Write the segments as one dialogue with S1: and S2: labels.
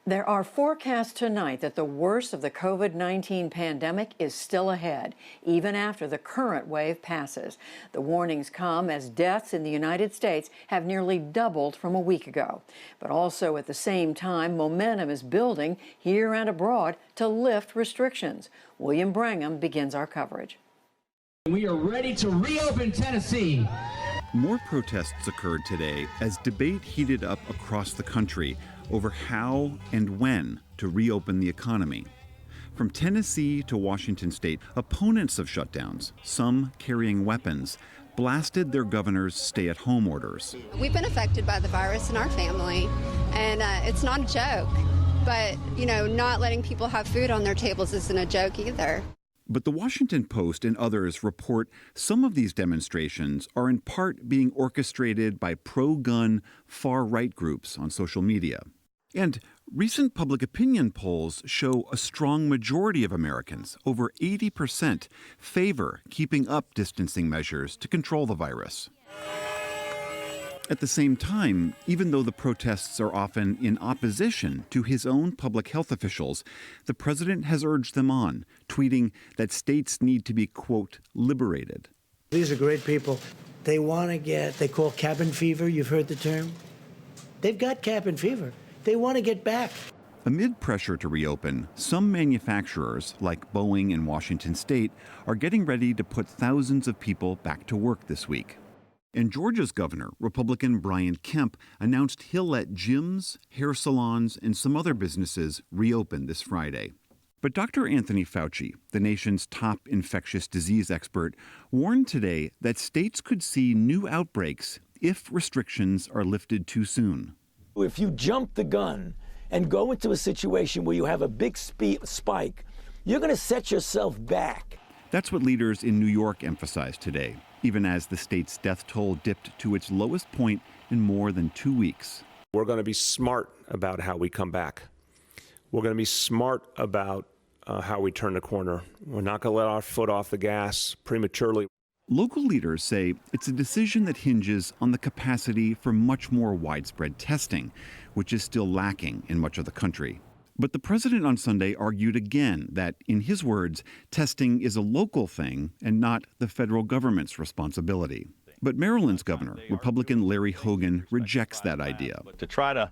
S1: There are forecasts tonight that the worst of the COVID-19 pandemic is still ahead, even after the current wave passes. The warnings come as deaths in the United States have nearly doubled from a week ago. But also at the same time, momentum is building here and abroad to lift restrictions. William Brangham begins our coverage.
S2: We are ready to reopen Tennessee.
S3: More protests occurred today as debate heated up across the country over how and when to reopen the economy. From Tennessee to Washington state, opponents of shutdowns, some carrying weapons, blasted their governor's stay-at-home orders.
S4: We've been affected by the virus in our family, and it's not a joke. But, not letting people have food on their tables isn't a joke either.
S3: But the Washington Post and others report some of these demonstrations are in part being orchestrated by pro-gun, far-right groups on social media. And recent public opinion polls show a strong majority of Americans, over 80%, favor keeping up distancing measures to control the virus. At the same time, even though the protests are often in opposition to his own public health officials, the president has urged them on, tweeting that states need to be, quote, liberated.
S5: These are great people. They want to they call cabin fever. You've heard the term? They've got cabin fever. They want to get back.
S3: Amid pressure to reopen, some manufacturers, like Boeing in Washington state, are getting ready to put thousands of people back to work this week. And Georgia's governor, Republican Brian Kemp, announced he'll let gyms, hair salons, and some other businesses reopen this Friday. But Dr. Anthony Fauci, the nation's top infectious disease expert, warned today that states could see new outbreaks if restrictions are lifted too soon.
S6: If you jump the gun and go into a situation where you have a big spike, you're going to set yourself back.
S3: That's what leaders in New York emphasized today, even as the state's death toll dipped to its lowest point in more than 2 weeks.
S7: We're going to be smart about how we come back. We're going to be smart about how we turn the corner. We're not going to let our foot off the gas prematurely.
S3: Local leaders say it's a decision that hinges on the capacity for much more widespread testing, which is still lacking in much of the country. But the president on Sunday argued again that, in his words, testing is a local thing and not the federal government's responsibility. But Maryland's governor, Republican Larry Hogan, rejects that idea.
S8: To try to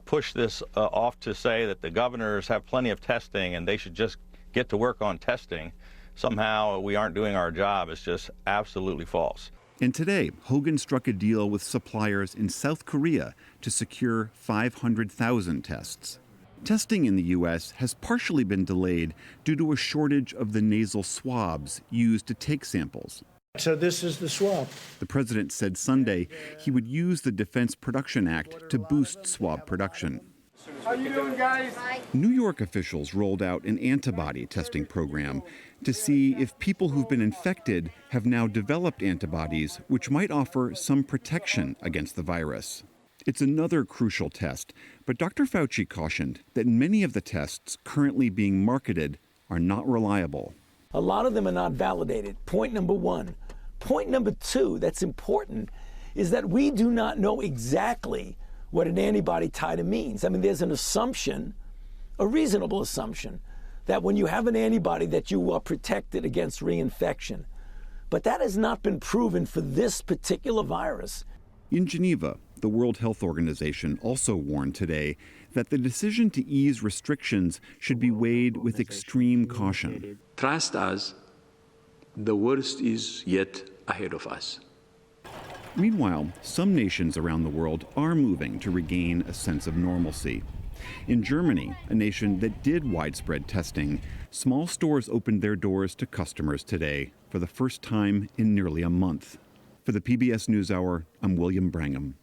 S8: push this off to say that the governors have plenty of testing and they should just get to work on testing, somehow we aren't doing our job, is just absolutely false.
S3: And today, Hogan struck a deal with suppliers in South Korea to secure 500,000 tests. Testing in the U.S. has partially been delayed due to a shortage of the nasal swabs used to take samples.
S5: So this is the swab.
S3: The president said Sunday he would use the Defense Production Act to boost swab production.
S9: How you doing, guys?
S3: New York officials rolled out an antibody testing program to see if people who've been infected have now developed antibodies which might offer some protection against the virus. It's another crucial test, but Dr. Fauci cautioned that many of the tests currently being marketed are not reliable.
S6: A lot of them are not validated. Point number one. Point number two that's important is that we do not know exactly what an antibody titer means. I mean, there's an assumption, a reasonable assumption, that when you have an antibody that you are protected against reinfection. But that has not been proven for this particular virus.
S3: In Geneva, the World Health Organization also warned today that the decision to ease restrictions should be weighed with extreme caution.
S10: Trust us, the worst is yet ahead of us.
S3: Meanwhile, some nations around the world are moving to regain a sense of normalcy. In Germany, a nation that did widespread testing, small stores opened their doors to customers today for the first time in nearly a month. For the PBS NewsHour, I'm William Brangham.